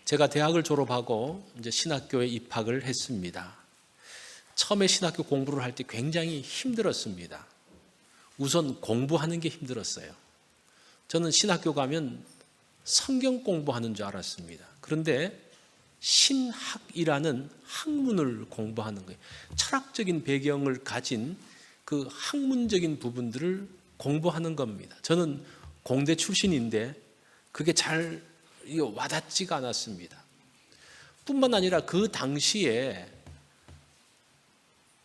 제가 대학을 졸업하고 이제 신학교에 입학을 했습니다. 처음에 신학교 공부를 할 때 굉장히 힘들었습니다. 우선 공부하는 게 힘들었어요. 저는 신학교 가면 성경 공부하는 줄 알았습니다. 그런데 신학이라는 학문을 공부하는 거예요. 철학적인 배경을 가진 그 학문적인 부분들을 공부하는 겁니다. 저는 공대 출신인데 그게 잘 와닿지가 않았습니다. 뿐만 아니라 그 당시에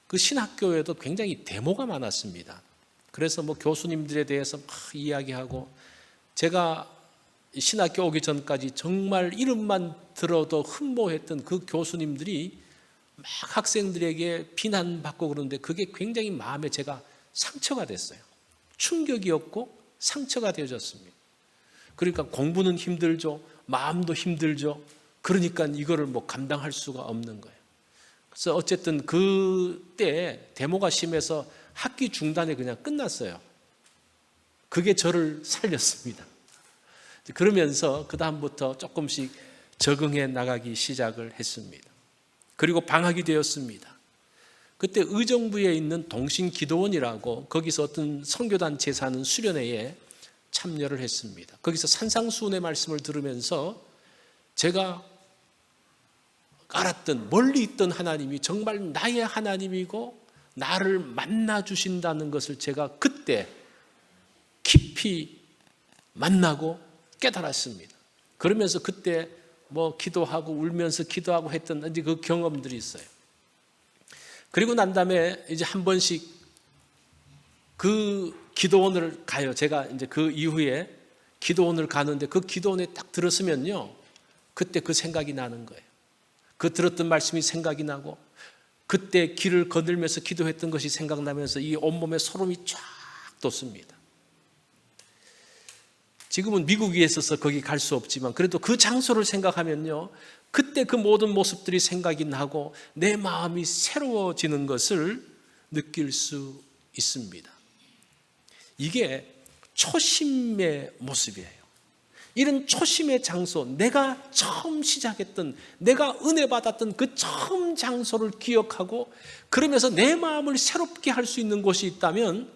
그 신학교에도 굉장히 데모가 많았습니다. 그래서 교수님들에 대해서 막 이야기하고, 제가 신학교 오기 전까지 정말 이름만 들어도 흠모했던 그 교수님들이 막 학생들에게 비난받고 그러는데 그게 굉장히 마음에 제가 상처가 됐어요. 충격이었고 상처가 되어졌습니다. 그러니까 공부는 힘들죠. 마음도 힘들죠. 그러니까 이거를 감당할 수가 없는 거예요. 그래서 어쨌든 그때 데모가 심해서 학기 중단에 그냥 끝났어요. 그게 저를 살렸습니다. 그러면서 그 다음부터 조금씩 적응해 나가기 시작을 했습니다. 그리고 방학이 되었습니다. 그때 의정부에 있는 동신기도원이라고, 거기서 어떤 선교단체에서 하는 수련회에 참여를 했습니다. 거기서 산상수훈의 말씀을 들으면서 제가 알았던, 멀리 있던 하나님이 정말 나의 하나님이고 나를 만나 주신다는 것을 제가 그때 깊이 만나고 깨달았습니다. 그러면서 그때 기도하고 울면서 기도하고 했던 그 경험들이 있어요. 그리고 난 다음에 이제 한 번씩 그 기도원을 가요. 제가 이제 그 이후에 기도원을 가는데 그 기도원에 딱 들었으면요, 그때 그 생각이 나는 거예요. 그 들었던 말씀이 생각이 나고, 그때 길을 거들면서 기도했던 것이 생각나면서 이 온몸에 소름이 쫙 돋습니다. 지금은 미국에 있어서 거기 갈 수 없지만 그래도 그 장소를 생각하면요, 그때 그 모든 모습들이 생각이 나고 내 마음이 새로워지는 것을 느낄 수 있습니다. 이게 초심의 모습이에요. 이런 초심의 장소, 내가 처음 시작했던, 내가 은혜 받았던 그 처음 장소를 기억하고 그러면서 내 마음을 새롭게 할 수 있는 곳이 있다면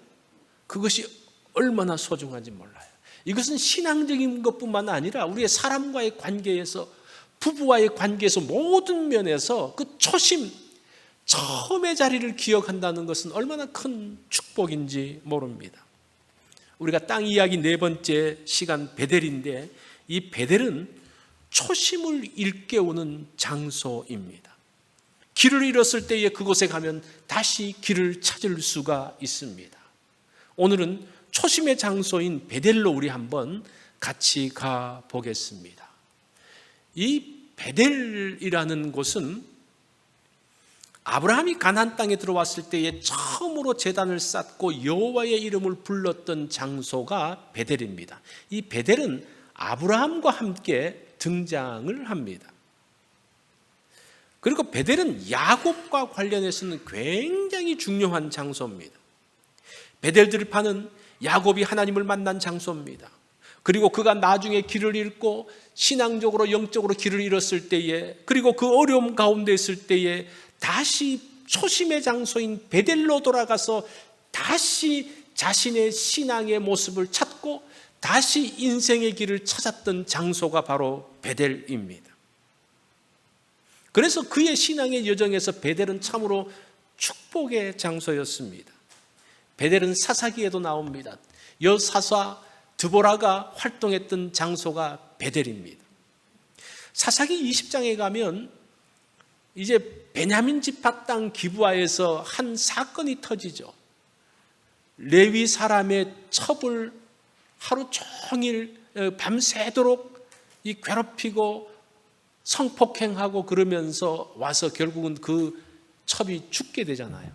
그것이 얼마나 소중한지 몰라요. 이것은 신앙적인 것뿐만 아니라 우리의 사람과의 관계에서, 부부와의 관계에서, 모든 면에서 그 초심, 처음의 자리를 기억한다는 것은 얼마나 큰 축복인지 모릅니다. 우리가 땅 이야기 네 번째 시간 베델인데, 이 베델은 초심을 일깨우는 장소입니다. 길을 잃었을 때에 그곳에 가면 다시 길을 찾을 수가 있습니다. 오늘은 초심의 장소인 베델로 우리 한번 같이 가 보겠습니다. 이 베델이라는 곳은 아브라함이 가나안 땅에 들어왔을 때에 처음으로 제단을 쌓고 여호와의 이름을 불렀던 장소가 베델입니다. 이 베델은 아브라함과 함께 등장을 합니다. 그리고 베델은 야곱과 관련해서는 굉장히 중요한 장소입니다. 베델 들판은 야곱이 하나님을 만난 장소입니다. 그리고 그가 나중에 길을 잃고 신앙적으로 영적으로 길을 잃었을 때에, 그리고 그 어려움 가운데 있을 때에 다시 초심의 장소인 베델로 돌아가서 다시 자신의 신앙의 모습을 찾고 다시 인생의 길을 찾았던 장소가 바로 베델입니다. 그래서 그의 신앙의 여정에서 베델은 참으로 축복의 장소였습니다. 베델은 사사기에도 나옵니다. 여사사 드보라가 활동했던 장소가 베델입니다. 사사기 20장에 가면 이제 베냐민 지파 땅 기브아에서 한 사건이 터지죠. 레위 사람의 첩을 하루 종일 밤새도록 괴롭히고 성폭행하고 그러면서 와서 결국은 그 첩이 죽게 되잖아요.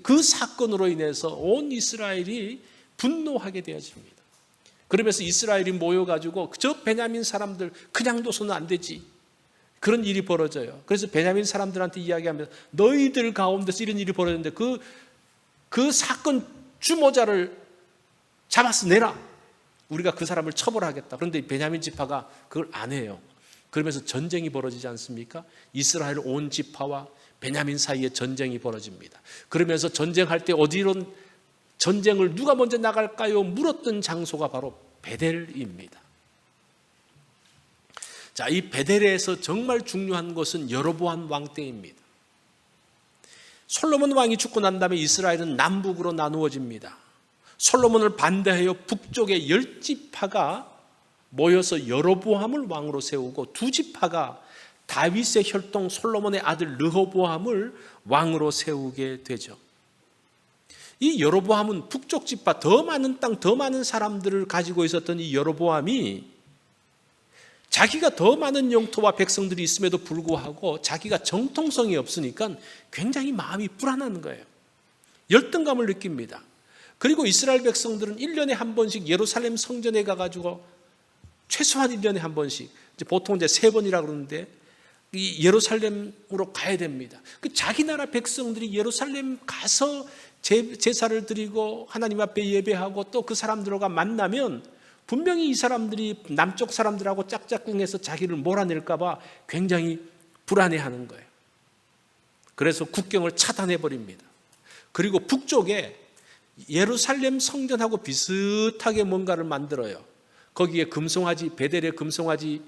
그 사건으로 인해서 온 이스라엘이 분노하게 되어집니다. 그러면서 이스라엘이 모여가지고 저 베냐민 사람들 그냥 둬서는 안 되지, 그런 일이 벌어져요. 그래서 베냐민 사람들한테 이야기하면서 너희들 가운데서 이런 일이 벌어졌는데 그 사건 주모자를 잡아서 내라, 우리가 그 사람을 처벌하겠다. 그런데 베냐민 지파가 그걸 안 해요. 그러면서 전쟁이 벌어지지 않습니까? 이스라엘 온 지파와 베냐민 사이에 전쟁이 벌어집니다. 그러면서 전쟁할 때 어디로 전쟁을 누가 먼저 나갈까요? 물었던 장소가 바로 베델입니다. 자, 이 베델에서 정말 중요한 것은 여로보암 왕 때입니다. 솔로몬 왕이 죽고 난 다음에 이스라엘은 남북으로 나누어집니다. 솔로몬을 반대하여 북쪽의 10지파가 모여서 여로보암을 왕으로 세우고 2지파가 다윗의 혈통 솔로몬의 아들 르호보암을 왕으로 세우게 되죠. 이 여로보암은 북쪽 지파, 더 많은 땅, 더 많은 사람들을 가지고 있었던 이 여로보암이 자기가 더 많은 영토와 백성들이 있음에도 불구하고 자기가 정통성이 없으니까 굉장히 마음이 불안한 거예요. 열등감을 느낍니다. 그리고 이스라엘 백성들은 1년에 한 번씩 예루살렘 성전에 가가지고 최소한 1년에 한 번씩, 보통 이제 3번이라 그러는데 이 예루살렘으로 가야 됩니다. 그 자기 나라 백성들이 예루살렘 가서 제사를 드리고 하나님 앞에 예배하고 또 그 사람들과 만나면 분명히 이 사람들이 남쪽 사람들하고 짝짝꿍해서 자기를 몰아낼까 봐 굉장히 불안해하는 거예요. 그래서 국경을 차단해 버립니다. 그리고 북쪽에 예루살렘 성전하고 비슷하게 뭔가를 만들어요. 거기에 금송아지, 베델의 금송아지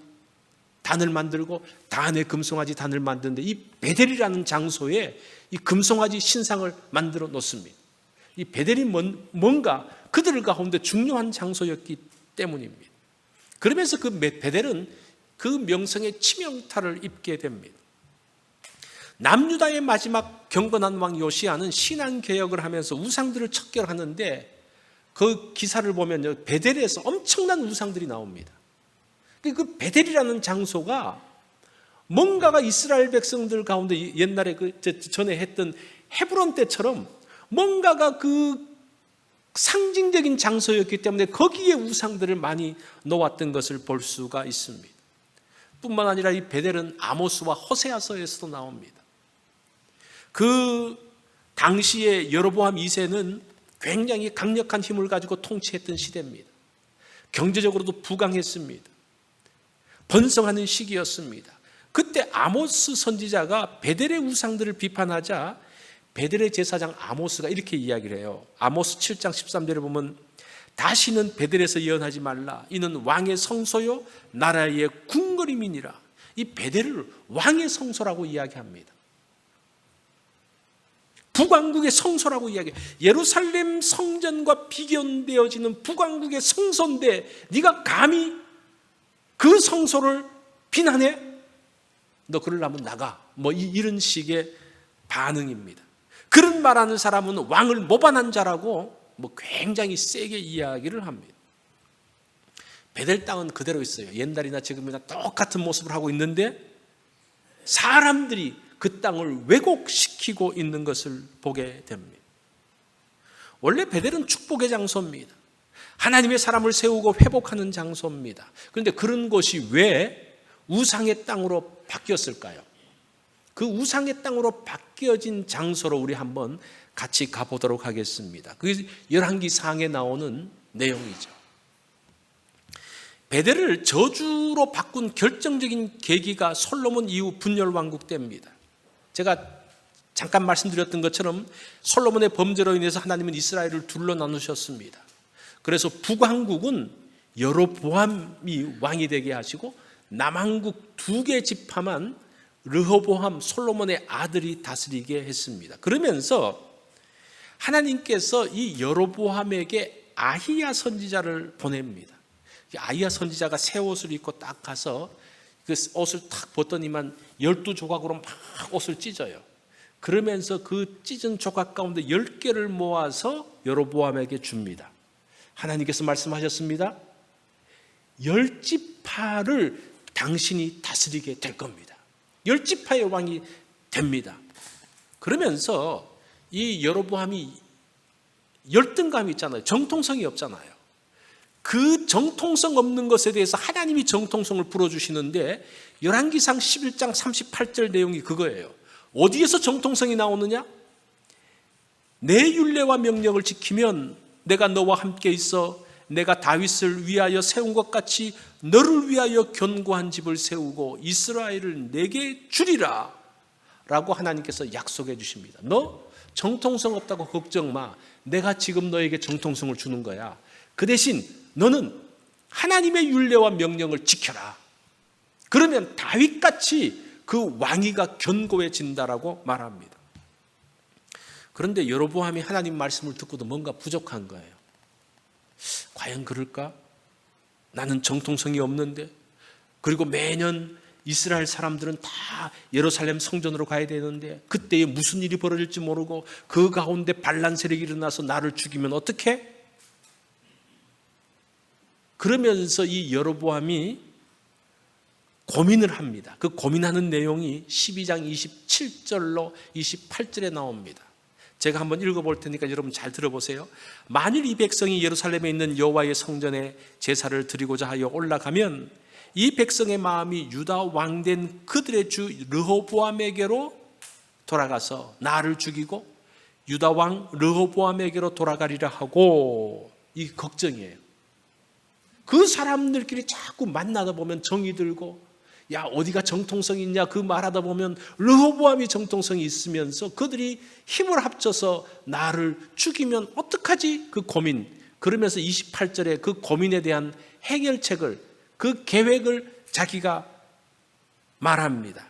단을 만들고 단의 금송아지 단을 만드는데 이 베델이라는 장소에 이 금송아지 신상을 만들어 놓습니다. 이 베델이 뭔가 그들 가운데 중요한 장소였기 때문입니다. 그러면서 그 베델은 그 명성의 치명타를 입게 됩니다. 남유다의 마지막 경건한 왕 요시야는 신앙개혁을 하면서 우상들을 척결하는데 그 기사를 보면 베델에서 엄청난 우상들이 나옵니다. 그 베델이라는 장소가 뭔가가 이스라엘 백성들 가운데 옛날에 전에 했던 헤브론 때처럼 뭔가가 그 상징적인 장소였기 때문에 거기에 우상들을 많이 놓았던 것을 볼 수가 있습니다. 뿐만 아니라 이 베델은 아모스와 호세아서에서도 나옵니다. 그 당시에 여로보암 2세는 굉장히 강력한 힘을 가지고 통치했던 시대입니다. 경제적으로도 부강했습니다. 번성하는 시기였습니다. 그때 아모스 선지자가 베델의 우상들을 비판하자 베델의 제사장 아모스가 이렇게 이야기를 해요. 아모스 7장 13절에 보면 다시는 베델에서 예언하지 말라. 이는 왕의 성소요 나라의 궁궐임이니라. 이 베델을 왕의 성소라고 이야기합니다. 북왕국의 성소라고 이야기해요. 예루살렘 성전과 비견되어지는 북왕국의 성소인데 네가 감히 그 성소를 비난해? 너 그러려면 나가. 뭐 이런 식의 반응입니다. 그런 말하는 사람은 왕을 모반한 자라고 뭐 굉장히 세게 이야기를 합니다. 베델 땅은 그대로 있어요. 옛날이나 지금이나 똑같은 모습을 하고 있는데 사람들이 그 땅을 왜곡시키고 있는 것을 보게 됩니다. 원래 베델은 축복의 장소입니다. 하나님의 사람을 세우고 회복하는 장소입니다. 그런데 그런 것이 왜 우상의 땅으로 바뀌었을까요? 그 우상의 땅으로 바뀌어진 장소로 우리 한번 같이 가보도록 하겠습니다. 그게 열왕기상에 나오는 내용이죠. 베델을 저주로 바꾼 결정적인 계기가 솔로몬 이후 분열왕국 때입니다. 제가 잠깐 말씀드렸던 것처럼 솔로몬의 범죄로 인해서 하나님은 이스라엘을 둘로 나누셨습니다. 그래서 북왕국은 여로보암이 왕이 되게 하시고 남왕국 2개 지파만 르호보암 솔로몬의 아들이 다스리게 했습니다. 그러면서 하나님께서 이 여로보암에게 아히야 선지자를 보냅니다. 아히야 선지자가 새 옷을 입고 딱 가서 그 옷을 탁 벗더니만 12조각으로 막 옷을 찢어요. 그러면서 그 찢은 조각 가운데 10개를 모아서 여로보암에게 줍니다. 하나님께서 말씀하셨습니다. 10지파를 당신이 다스리게 될 겁니다. 10지파의 왕이 됩니다. 그러면서 이 여로보암이 열등감이 있잖아요. 정통성이 없잖아요. 그 정통성 없는 것에 대해서 하나님이 정통성을 풀어주시는데 열왕기상 11장 38절 내용이 그거예요. 어디에서 정통성이 나오느냐? 내 율례와 명령을 지키면 내가 너와 함께 있어 내가 다윗을 위하여 세운 것 같이 너를 위하여 견고한 집을 세우고 이스라엘을 내게 주리라 라고 하나님께서 약속해 주십니다. 너 정통성 없다고 걱정 마. 내가 지금 너에게 정통성을 주는 거야. 그 대신 너는 하나님의 율례와 명령을 지켜라. 그러면 다윗같이 그 왕위가 견고해진다라고 말합니다. 그런데 여로보암이 하나님 말씀을 듣고도 뭔가 부족한 거예요. 과연 그럴까? 나는 정통성이 없는데, 그리고 매년 이스라엘 사람들은 다 예루살렘 성전으로 가야 되는데 그때에 무슨 일이 벌어질지 모르고 그 가운데 반란 세력이 일어나서 나를 죽이면 어떡해? 그러면서 이 여로보암이 고민을 합니다. 그 고민하는 내용이 12장 27절로 28절에 나옵니다. 제가 한번 읽어볼 테니까 여러분 잘 들어보세요. 만일 이 백성이 예루살렘에 있는 여호와의 성전에 제사를 드리고자 하여 올라가면 이 백성의 마음이 유다 왕된 그들의 주 르호보암에게로 돌아가서 나를 죽이고 유다 왕 르호보암에게로 돌아가리라 하고, 이 걱정이에요. 그 사람들끼리 자꾸 만나다 보면 정이 들고, 야 어디가 정통성이 있냐 그 말하다 보면 르호보암이 정통성이 있으면서 그들이 힘을 합쳐서 나를 죽이면 어떡하지? 그 고민. 그러면서 28절에 그 고민에 대한 해결책을, 그 계획을 자기가 말합니다.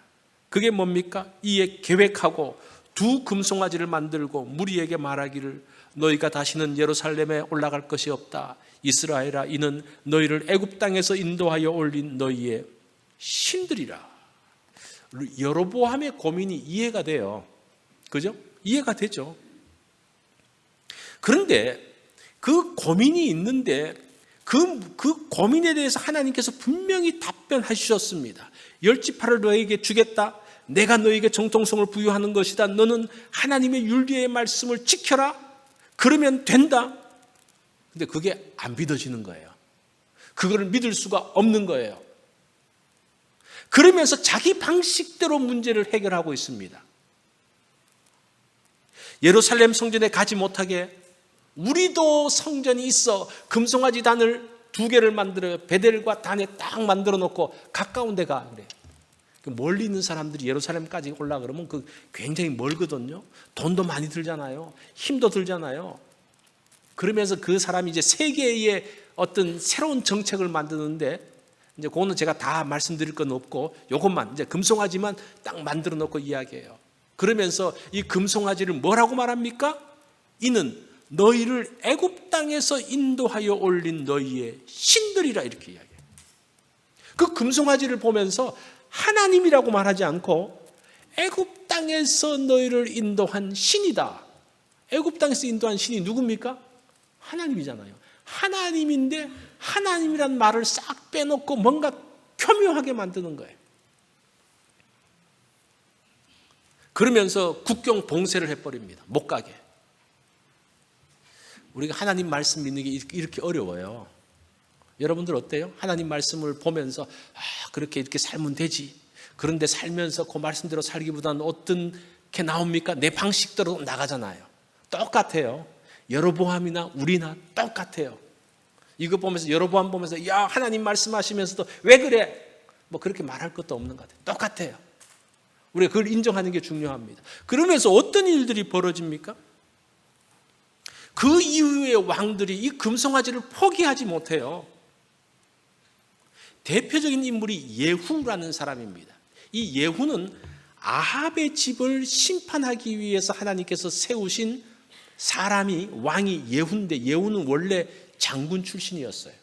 그게 뭡니까? 이에 계획하고 두 금송아지를 만들고 무리에게 말하기를 너희가 다시는 예루살렘에 올라갈 것이 없다. 이스라엘아, 이는 너희를 애굽 땅에서 인도하여 올린 너희의 신들이라. 여로보암의 고민이 이해가 돼요. 그죠? 이해가 되죠. 그런데 그 고민이 있는데 그 고민에 대해서 하나님께서 분명히 답변하셨습니다. 열지파를 너에게 주겠다. 내가 너에게 정통성을 부여하는 것이다. 너는 하나님의 율리의 말씀을 지켜라. 그러면 된다. 근데 그게 안 믿어지는 거예요. 그거를 믿을 수가 없는 거예요. 그러면서 자기 방식대로 문제를 해결하고 있습니다. 예루살렘 성전에 가지 못하게 우리도 성전이 있어 금송아지 단을 2개를 만들어요. 베델과 단에 딱 만들어 놓고 가까운 데가 그래. 멀리 있는 사람들이 예루살렘까지 올라 그러면 그 굉장히 멀거든요. 돈도 많이 들잖아요. 힘도 들잖아요. 그러면서 그 사람이 이제 세계의 어떤 새로운 정책을 만드는데, 이제 그거는 제가 다 말씀드릴 건 없고 요것만 이제 금송아지만 딱 만들어 놓고 이야기해요. 그러면서 이 금송아지를 뭐라고 말합니까? 이는 너희를 애굽 땅에서 인도하여 올린 너희의 신들이라, 이렇게 이야기해요. 그 금송아지를 보면서 하나님이라고 말하지 않고 애굽 땅에서 너희를 인도한 신이다. 애굽 땅에서 인도한 신이 누굽니까? 하나님이잖아요. 하나님인데 하나님이란 말을 싹 빼놓고 뭔가 교묘하게 만드는 거예요. 그러면서 국경 봉쇄를 해버립니다. 못 가게. 우리가 하나님 말씀 믿는 게 이렇게 어려워요. 여러분들 어때요? 하나님 말씀을 보면서 그렇게 이렇게 살면 되지. 그런데 살면서 그 말씀대로 살기보다는 어떤 게 나옵니까? 내 방식대로 나가잖아요. 똑같아요. 여로보암이나 우리나 똑같아요. 이거 보면서 여로보암 보면서 야 하나님 말씀하시면서도 왜 그래? 뭐 그렇게 말할 것도 없는 것 같아요. 똑같아요. 우리가 그걸 인정하는 게 중요합니다. 그러면서 어떤 일들이 벌어집니까? 그 이후의 왕들이 이 금송아지를 포기하지 못해요. 대표적인 인물이 예후라는 사람입니다. 이 예후는 아합의 집을 심판하기 위해서 하나님께서 세우신 사람이, 왕이 예후인데, 예후는 원래 장군 출신이었어요.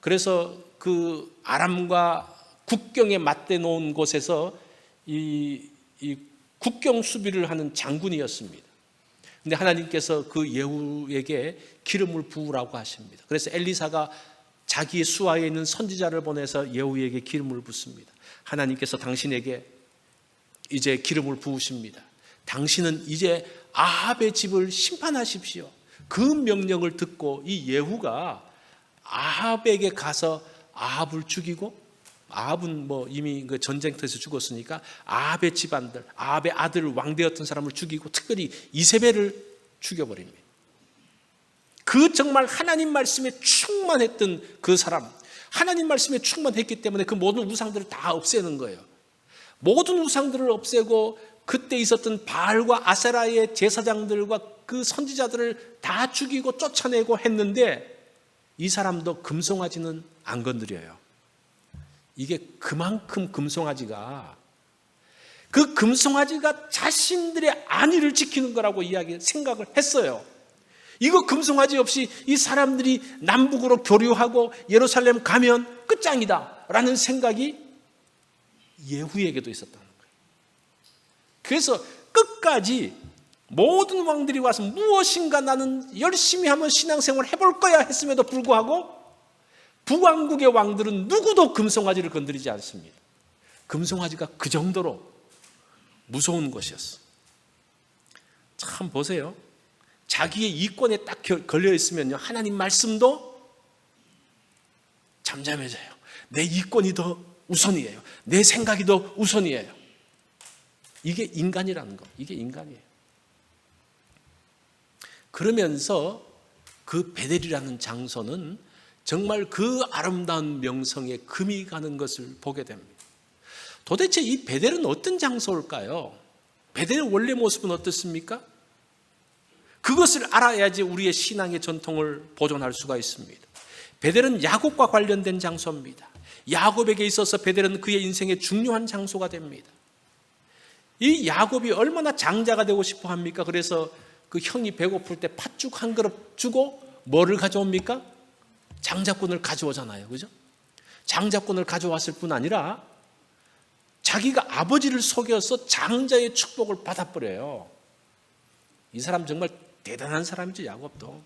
그래서 그 아람과 국경에 맞대 놓은 곳에서 이 국경 수비를 하는 장군이었습니다. 근데 하나님께서 그 예후에게 기름을 부으라고 하십니다. 그래서 엘리사가 자기의 수하에 있는 선지자를 보내서 예후에게 기름을 붓습니다. 하나님께서 당신에게 이제 기름을 부으십니다. 당신은 이제 아합의 집을 심판하십시오. 그 명령을 듣고 이 예후가 아합에게 가서 아합을 죽이고, 아합은 뭐 이미 그 전쟁터에서 죽었으니까 아합의 집안들, 아합의 아들 왕되었던 사람을 죽이고 특별히 이세벨을 죽여버립니다. 그 정말 하나님 말씀에 충만했던 그 사람, 하나님 말씀에 충만했기 때문에 그 모든 우상들을 다 없애는 거예요. 모든 우상들을 없애고 그때 있었던 바알과 아세라의 제사장들과 그 선지자들을 다 죽이고 쫓아내고 했는데 이 사람도 금송아지는 안 건드려요. 이게 그만큼 금송아지가, 그 금송아지가 자신들의 안위를 지키는 거라고 생각을 했어요. 이거 금송아지 없이 이 사람들이 남북으로 교류하고 예루살렘 가면 끝장이다 라는 생각이 예후에게도 있었다는 거예요. 그래서 끝까지 모든 왕들이 와서 무엇인가 나는 열심히 한번 신앙생활 해볼 거야 했음에도 불구하고 북왕국의 왕들은 누구도 금송아지를 건드리지 않습니다. 금송아지가 그 정도로 무서운 것이었어. 참 보세요. 자기의 이권에 딱 걸려 있으면요, 하나님 말씀도 잠잠해져요. 내 이권이 더 우선이에요. 내 생각이 더 우선이에요. 이게 인간이라는 거. 이게 인간이에요. 그러면서 그 베델이라는 장소는 정말 그 아름다운 명성에 금이 가는 것을 보게 됩니다. 도대체 이 베델은 어떤 장소일까요? 베델의 원래 모습은 어떻습니까? 그것을 알아야지 우리의 신앙의 전통을 보존할 수가 있습니다. 베델은 야곱과 관련된 장소입니다. 야곱에게 있어서 베델은 그의 인생의 중요한 장소가 됩니다. 이 야곱이 얼마나 장자가 되고 싶어 합니까? 그래서 그 형이 배고플 때 팥죽 한 그릇 주고 뭐를 가져옵니까? 장자권을 가져오잖아요. 그죠? 장자권을 가져왔을 뿐 아니라 자기가 아버지를 속여서 장자의 축복을 받아버려요. 이 사람 정말 대단한 사람이죠, 야곱도.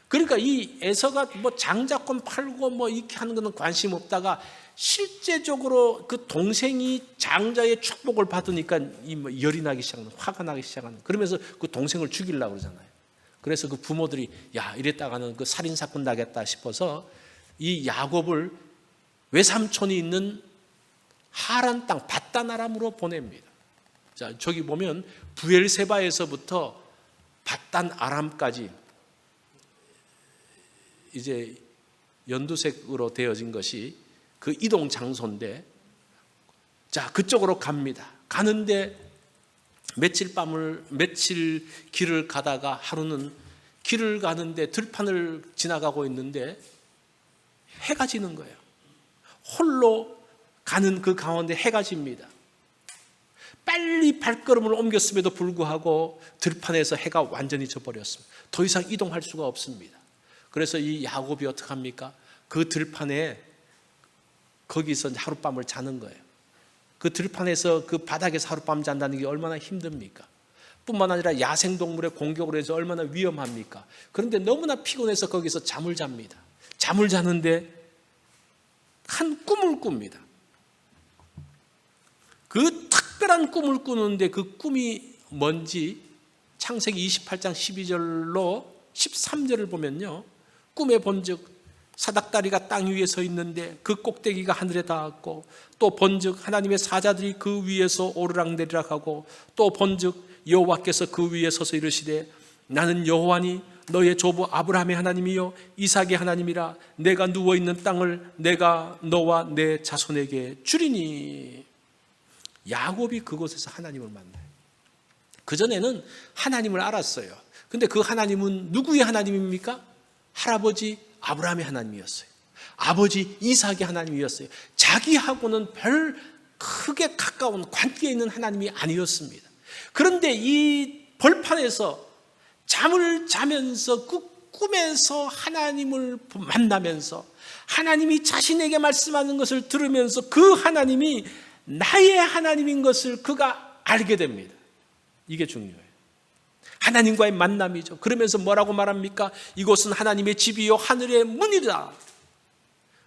그러니까 이 에서가 뭐 장자권 팔고 뭐 이렇게 하는 거는 관심 없다가 실제적으로 그 동생이 장자의 축복을 받으니까 이 열이 나기 시작하는, 화가 나기 시작하는, 그러면서 그 동생을 죽이려고 그러잖아요. 그래서 그 부모들이 야, 이랬다가는 그 살인사건 나겠다 싶어서 이 야곱을 외삼촌이 있는 하란 땅 밧단 아람으로 보냅니다. 자, 저기 보면 부엘세바에서부터 밧단 아람까지 이제 연두색으로 되어진 것이 그 이동 장소인데, 자, 그쪽으로 갑니다. 가는데 며칠 길을 가다가 하루는 길을 가는데 들판을 지나가고 있는데 해가 지는 거예요. 홀로 가는 그 가운데 해가 집니다. 빨리 발걸음을 옮겼음에도 불구하고 들판에서 해가 완전히 져버렸습니다. 더 이상 이동할 수가 없습니다. 그래서 이 야곱이 어떻게 합니까? 그 들판에 거기서 하룻밤을 자는 거예요. 그 들판에서 그 바닥에서 하룻밤 잔다는 게 얼마나 힘듭니까? 뿐만 아니라 야생동물의 공격으로 해서 얼마나 위험합니까? 그런데 너무나 피곤해서 거기서 잠을 잡니다. 잠을 자는데 한 꿈을 꿉니다. 그 특별한 꿈을 꾸는데 그 꿈이 뭔지 창세기 28장 12절로 13절을 보면요, 꿈에 본즉 사닥다리가 땅 위에 서 있는데 그 꼭대기가 하늘에 닿았고, 또 본즉 하나님의 사자들이 그 위에서 오르락내리락 하고, 또 본즉 여호와께서 그 위에 서서 이르시되 나는 여호와니 너의 조부 아브라함의 하나님이요 이삭의 하나님이라. 내가 누워있는 땅을 내가 너와 내 자손에게 주리니. 야곱이 그곳에서 하나님을 만나요. 그전에는 하나님을 알았어요. 근데 그 하나님은 누구의 하나님입니까? 할아버지 아브라함의 하나님이었어요. 아버지 이삭의 하나님이었어요. 자기하고는 별 크게 가까운 관계에 있는 하나님이 아니었습니다. 그런데 이 벌판에서 잠을 자면서 그 꿈에서 하나님을 만나면서 하나님이 자신에게 말씀하는 것을 들으면서 그 하나님이 나의 하나님인 것을 그가 알게 됩니다. 이게 중요해요. 하나님과의 만남이죠. 그러면서 뭐라고 말합니까? 이곳은 하나님의 집이요 하늘의 문이다.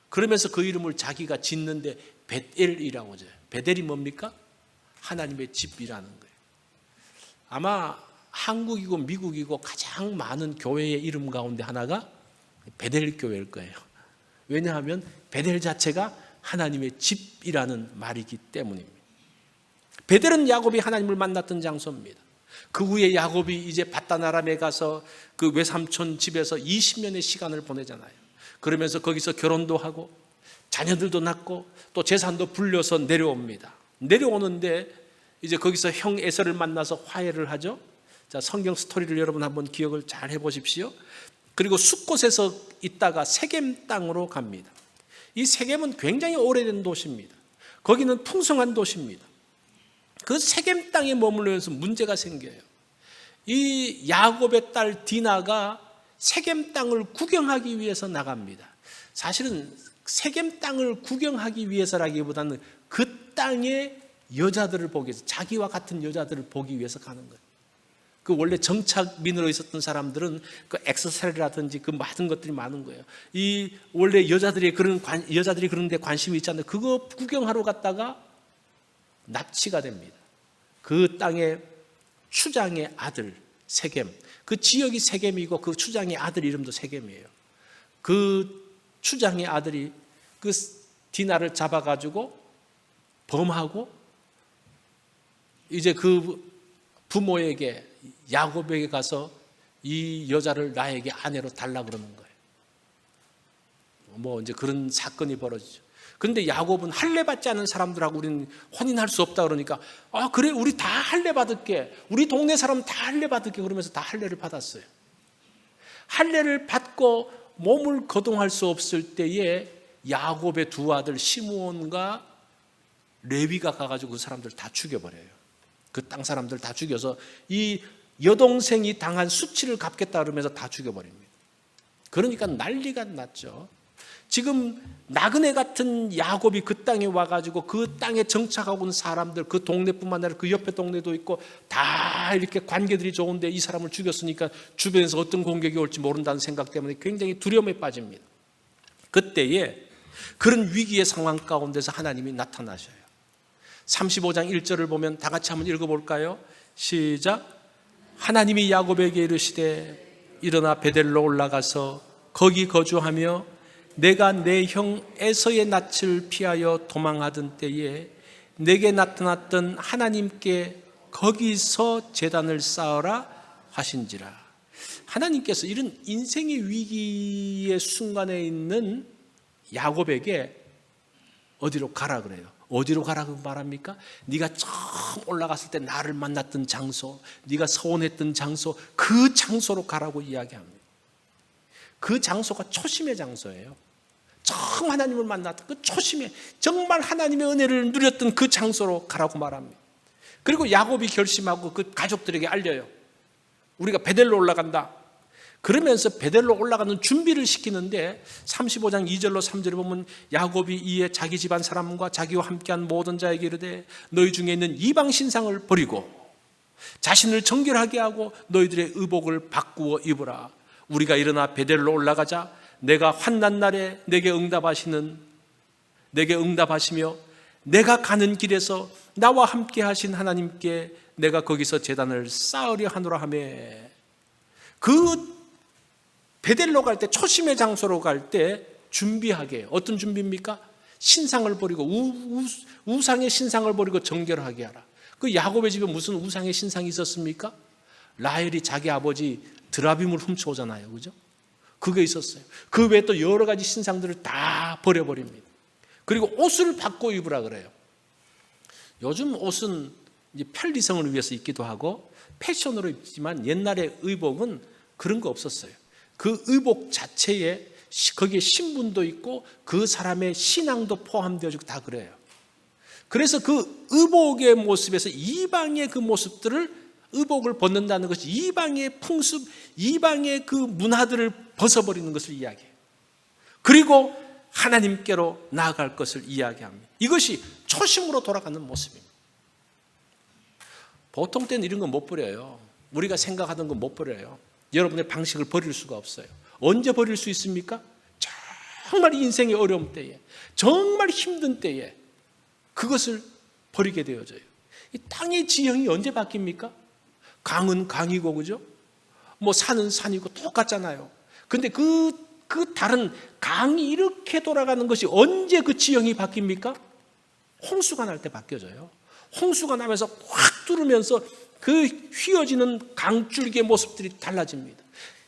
그러면서 그 이름을 자기가 짓는데 베델이라고 하죠. 베델이 뭡니까? 하나님의 집이라는 거예요. 아마 한국이고 미국이고 가장 많은 교회의 이름 가운데 하나가 베델 교회일 거예요. 왜냐하면 베델 자체가 하나님의 집이라는 말이기 때문입니다. 베델은 야곱이 하나님을 만났던 장소입니다. 그 후에 야곱이 이제 밧다나람에 가서 그 외삼촌 집에서 20년의 시간을 보내잖아요. 그러면서 거기서 결혼도 하고 자녀들도 낳고 또 재산도 불려서 내려옵니다. 내려오는데 이제 거기서 형 에서를 만나서 화해를 하죠. 자, 성경 스토리를 여러분 한번 기억을 잘 해보십시오. 그리고 숫곳에서 있다가 세겜 땅으로 갑니다. 이 세겜은 굉장히 오래된 도시입니다. 거기는 풍성한 도시입니다. 그 세겜 땅에 머물면서 문제가 생겨요. 이 야곱의 딸 디나가 세겜 땅을 구경하기 위해서 나갑니다. 사실은 세겜 땅을 구경하기 위해서라기보다는 그 땅의 여자들을 보기 위해서, 자기와 같은 여자들을 보기 위해서 가는 거예요. 그 원래 정착민으로 있었던 사람들은 그 엑스셀이라든지 그 많은 것들이 많은 거예요. 이 원래 여자들이 그런 데 관심이 있잖아요. 그거 구경하러 갔다가 납치가 됩니다. 그 땅의 추장의 아들 세겜, 그 지역이 세겜이고 그 추장의 아들 이름도 세겜이에요. 그 추장의 아들이 그 디나를 잡아가지고 범하고 이제 그 부모에게, 야곱에게 가서 이 여자를 나에게 아내로 달라 그러는 거예요. 뭐 이제 그런 사건이 벌어지죠. 그런데 야곱은 할례 받지 않은 사람들하고 우리는 혼인할 수 없다 그러니까, 아 그래 우리 다 할례 받을게, 우리 동네 사람 다 할례 받을게 그러면서 다 할례를 받았어요. 할례를 받고 몸을 거동할 수 없을 때에 야곱의 두 아들 시므온과 레위가 가가지고 그 사람들 다 죽여버려요. 그 땅 사람들 다 죽여서 이 여동생이 당한 수치를 갚겠다 그러면서 다 죽여버립니다. 그러니까 난리가 났죠. 지금 나그네 같은 야곱이 그 땅에 와가지고 그 땅에 정착하고 있는 사람들, 그 동네뿐만 아니라 그 옆에 동네도 있고 다 이렇게 관계들이 좋은데 이 사람을 죽였으니까 주변에서 어떤 공격이 올지 모른다는 생각 때문에 굉장히 두려움에 빠집니다. 그때에 그런 위기의 상황 가운데서 하나님이 나타나셔요. 35장 1절을 보면 다 같이 한번 읽어볼까요? 시작. 하나님이 야곱에게 이르시되 일어나 베델로 올라가서 거기 거주하며 내가 내 형 에서의 낯을 피하여 도망하던 때에 내게 나타났던 하나님께 거기서 제단을 쌓으라 하신지라. 하나님께서 이런 인생의 위기의 순간에 있는 야곱에게 어디로 가라 그래요. 어디로 가라고 말합니까? 네가 처음 올라갔을 때 나를 만났던 장소, 네가 서원했던 장소, 그 장소로 가라고 이야기합니다. 그 장소가 초심의 장소예요. 처음 하나님을 만났던 그 초심에, 정말 하나님의 은혜를 누렸던 그 장소로 가라고 말합니다. 그리고 야곱이 결심하고 그 가족들에게 알려요. 우리가 베델로 올라간다. 그러면서 베델로 올라가는 준비를 시키는데 35장 2절로 3절에 보면 야곱이 이에 자기 집안 사람과 자기와 함께한 모든 자에게 이르되 너희 중에 있는 이방 신상을 버리고 자신을 정결하게 하고 너희들의 의복을 바꾸어 입으라. 우리가 일어나 베델로 올라가자. 내가 환난 날에 내게 응답하시며 내가 가는 길에서 나와 함께 하신 하나님께 내가 거기서 제단을 쌓으려 하노라 하며, 그 베델로 갈 때, 초심의 장소로 갈 때 준비하게 해요. 어떤 준비입니까? 신상을 버리고 우상의 신상을 버리고 정결하게 하라. 그 야곱의 집에 무슨 우상의 신상이 있었습니까? 라헬이 자기 아버지 드라빔을 훔쳐오잖아요. 그죠? 그게 있었어요. 그 외에 또 여러 가지 신상들을 다 버려버립니다. 그리고 옷을 바꿔 입으라 그래요. 요즘 옷은 이제 편리성을 위해서 입기도 하고 패션으로 입지만 옛날의 의복은 그런 거 없었어요. 그 의복 자체에 거기에 신분도 있고 그 사람의 신앙도 포함되어지고 다 그래요. 그래서 그 의복의 모습에서 이방의 그 모습들을, 의복을 벗는다는 것이 이방의 풍습, 이방의 그 문화들을 벗어버리는 것을 이야기해요. 그리고 하나님께로 나아갈 것을 이야기합니다. 이것이 초심으로 돌아가는 모습입니다. 보통 때는 이런 거 못 버려요. 우리가 생각하던 거 못 버려요. 여러분의 방식을 버릴 수가 없어요. 언제 버릴 수 있습니까? 정말 인생의 어려움 때에, 정말 힘든 때에 그것을 버리게 되어져요. 이 땅의 지형이 언제 바뀝니까? 강은 강이고, 그죠? 뭐 산은 산이고 똑같잖아요. 근데 그 다른 강이 이렇게 돌아가는 것이 언제 그 지형이 바뀝니까? 홍수가 날 때 바뀌어져요. 홍수가 나면서 확 뚫으면서 그 휘어지는 강줄기의 모습들이 달라집니다.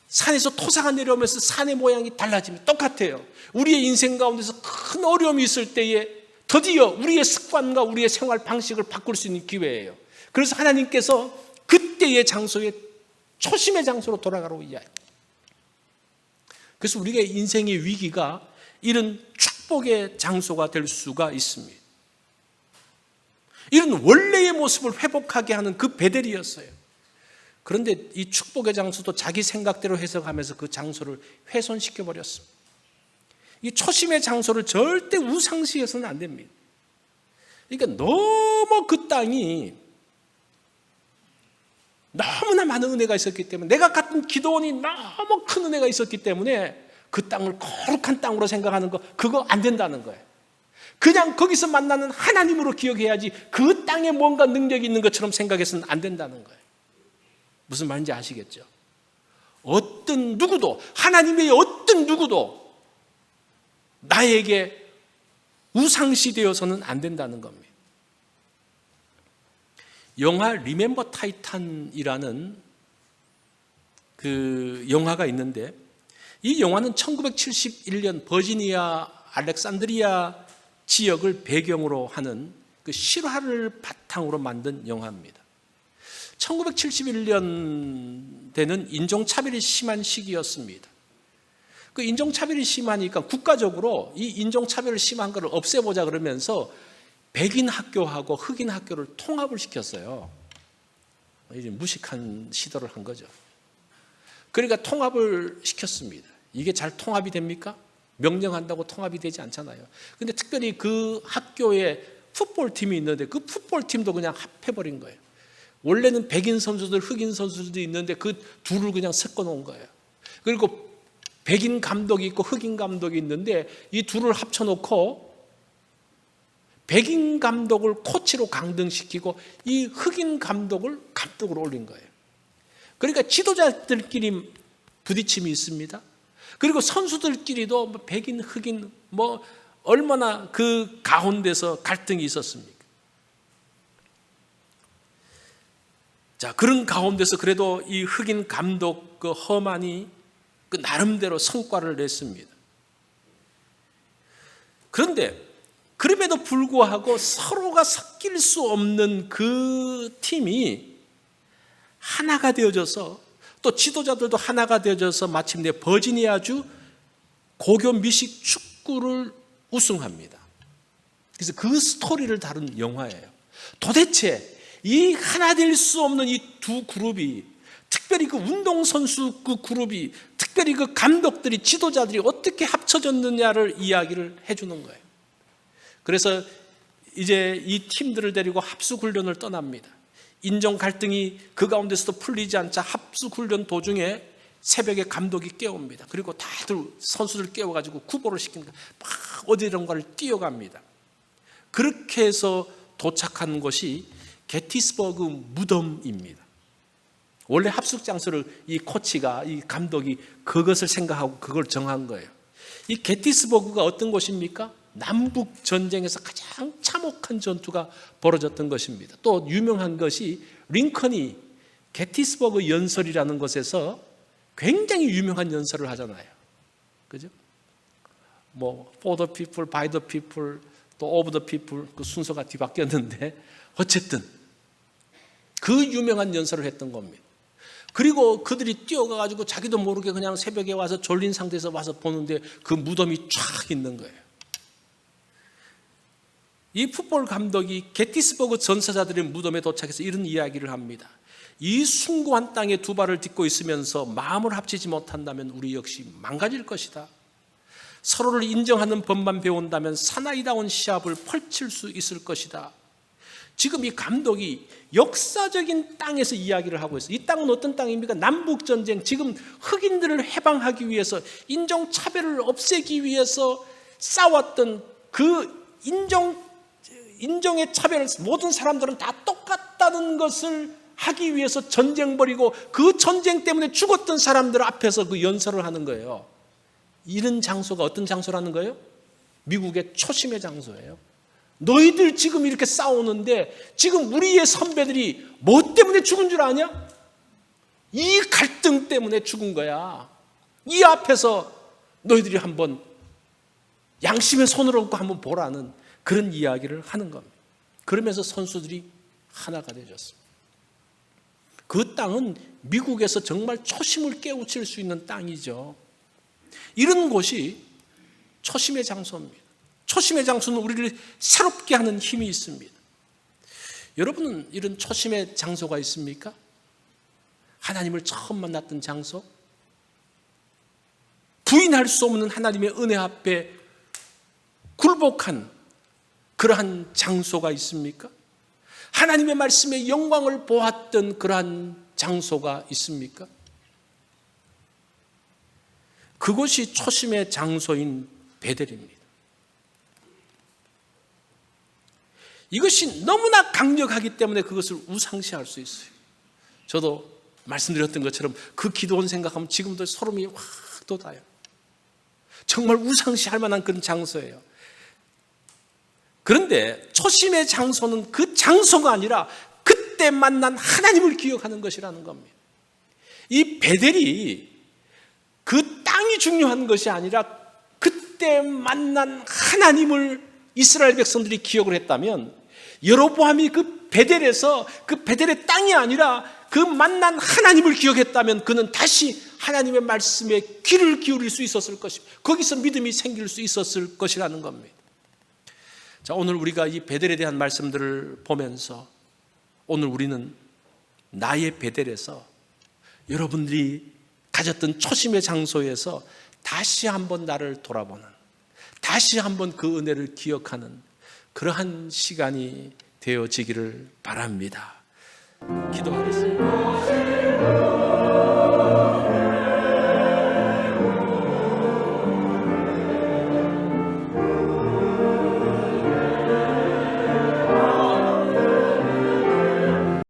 산에서 토사가 내려오면서 산의 모양이 달라집니다. 똑같아요. 우리의 인생 가운데서 큰 어려움이 있을 때에 드디어 우리의 습관과 우리의 생활 방식을 바꿀 수 있는 기회예요. 그래서 하나님께서 그때의 장소에 초심의 장소로 돌아가라고 이야기해요. 그래서 우리가 인생의 위기가 이런 축복의 장소가 될 수가 있습니다. 이런 원래의 모습을 회복하게 하는 그 베델이었어요. 그런데 이 축복의 장소도 자기 생각대로 해석하면서 그 장소를 훼손시켜 버렸습니다. 이 초심의 장소를 절대 우상시해서는 안 됩니다. 그러니까 너무 그 땅이 너무나 많은 은혜가 있었기 때문에, 내가 갖던 기도원이 너무 큰 은혜가 있었기 때문에 그 땅을 거룩한 땅으로 생각하는 거, 그거 안 된다는 거예요. 그냥 거기서 만나는 하나님으로 기억해야지 그 땅에 뭔가 능력이 있는 것처럼 생각해서는 안 된다는 거예요. 무슨 말인지 아시겠죠? 어떤 누구도, 하나님의 어떤 누구도 나에게 우상시 되어서는 안 된다는 겁니다. 영화 리멤버 타이탄이라는 그 영화가 있는데, 이 영화는 1971년 버지니아 알렉산드리아 지역을 배경으로 하는 그 실화를 바탕으로 만든 영화입니다. 1971년대는 인종차별이 심한 시기였습니다. 그 인종차별이 심하니까 국가적으로 이 인종차별이 심한 것을 없애보자 그러면서 백인 학교하고 흑인 학교를 통합을 시켰어요. 이제 무식한 시도를 한 거죠. 그러니까 통합을 시켰습니다. 이게 잘 통합이 됩니까? 명령한다고 통합이 되지 않잖아요. 근데 특별히 그 학교에 풋볼팀이 있는데 그 풋볼팀도 그냥 합해버린 거예요. 원래는 백인 선수들, 흑인 선수들도 있는데 그 둘을 그냥 섞어 놓은 거예요. 그리고 백인 감독이 있고 흑인 감독이 있는데 이 둘을 합쳐놓고 백인 감독을 코치로 강등시키고 이 흑인 감독을 감독으로 올린 거예요. 그러니까 지도자들끼리 부딪힘이 있습니다. 그리고 선수들끼리도 백인, 흑인 얼마나 그 가운데서 갈등이 있었습니까? 자, 그런 가운데서 그래도 이 흑인 감독 그 허만이 그 나름대로 성과를 냈습니다. 그런데 그럼에도 불구하고 서로가 섞일 수 없는 그 팀이 하나가 되어져서, 또 지도자들도 하나가 되어져서 마침내 버지니아주 고교 미식 축구를 우승합니다. 그래서 그 스토리를 다룬 영화예요. 도대체 이 하나 될 수 없는 이 두 그룹이, 특별히 그 운동선수 그 그룹이, 특별히 그 감독들이, 지도자들이 어떻게 합쳐졌느냐를 이야기를 해주는 거예요. 그래서 이제 이 팀들을 데리고 합숙훈련을 떠납니다. 인종 갈등이 그 가운데서도 풀리지 않자 합숙훈련 도중에 새벽에 감독이 깨웁니다. 그리고 다들 선수들 깨워가지고 구보를 시키니까 막 어디론가를 뛰어갑니다. 그렇게 해서 도착한 곳이 게티스버그 무덤입니다. 원래 합숙 장소를 이 코치가, 이 감독이 그것을 생각하고 그걸 정한 거예요. 이 게티스버그가 어떤 곳입니까? 남북 전쟁에서 가장 참혹한 전투가 벌어졌던 것입니다. 또 유명한 것이 링컨이 게티스버그 연설이라는 곳에서 굉장히 유명한 연설을 하잖아요. 그죠? for the people, by the people, 또 of the people, 그 순서가 뒤바뀌었는데 어쨌든 그 유명한 연설을 했던 겁니다. 그리고 그들이 뛰어가가지고 자기도 모르게 그냥 새벽에 와서 졸린 상태에서 와서 보는데 그 무덤이 쫙 있는 거예요. 이 풋볼 감독이 게티스버그 전사자들의 무덤에 도착해서 이런 이야기를 합니다. 이 숭고한 땅에 두 발을 딛고 있으면서 마음을 합치지 못한다면 우리 역시 망가질 것이다. 서로를 인정하는 법만 배운다면 사나이다운 시합을 펼칠 수 있을 것이다. 지금 이 감독이 역사적인 땅에서 이야기를 하고 있어요. 이 땅은 어떤 땅입니까? 남북전쟁, 지금 흑인들을 해방하기 위해서, 인종차별을 없애기 위해서 싸웠던 그 인종의 차별을 모든 사람들은 다 똑같다는 것을 하기 위해서 전쟁 벌이고 그 전쟁 때문에 죽었던 사람들 앞에서 그 연설을 하는 거예요. 이런 장소가 어떤 장소라는 거예요? 미국의 초심의 장소예요. 너희들 지금 이렇게 싸우는데 지금 우리의 선배들이 뭐 때문에 죽은 줄 아냐? 이 갈등 때문에 죽은 거야. 이 앞에서 너희들이 한번 양심의 손을 얹고 한번 보라는 그런 이야기를 하는 겁니다. 그러면서 선수들이 하나가 되어졌습니다. 그 땅은 미국에서 정말 초심을 깨우칠 수 있는 땅이죠. 이런 곳이 초심의 장소입니다. 초심의 장소는 우리를 새롭게 하는 힘이 있습니다. 여러분은 이런 초심의 장소가 있습니까? 하나님을 처음 만났던 장소? 부인할 수 없는 하나님의 은혜 앞에 굴복한 그러한 장소가 있습니까? 하나님의 말씀의 영광을 보았던 그러한 장소가 있습니까? 그것이 초심의 장소인 베델입니다. 이것이 너무나 강력하기 때문에 그것을 우상시할 수 있어요. 저도 말씀드렸던 것처럼 그 기도원 생각하면 지금도 소름이 확 돋아요. 정말 우상시할 만한 그런 장소예요. 그런데 초심의 장소는 그 장소가 아니라 그때 만난 하나님을 기억하는 것이라는 겁니다. 이 베델이 그 땅이 중요한 것이 아니라 그때 만난 하나님을 이스라엘 백성들이 기억을 했다면, 여로보암이 그 베델에서 그 베델의 땅이 아니라 그 만난 하나님을 기억했다면 그는 다시 하나님의 말씀에 귀를 기울일 수 있었을 것입니다. 거기서 믿음이 생길 수 있었을 것이라는 겁니다. 자, 오늘 우리가 이 베델에 대한 말씀들을 보면서 오늘 우리는 나의 베델에서, 여러분들이 가졌던 초심의 장소에서 다시 한번 나를 돌아보는, 다시 한번 그 은혜를 기억하는 그러한 시간이 되어지기를 바랍니다. 기도하겠습니다.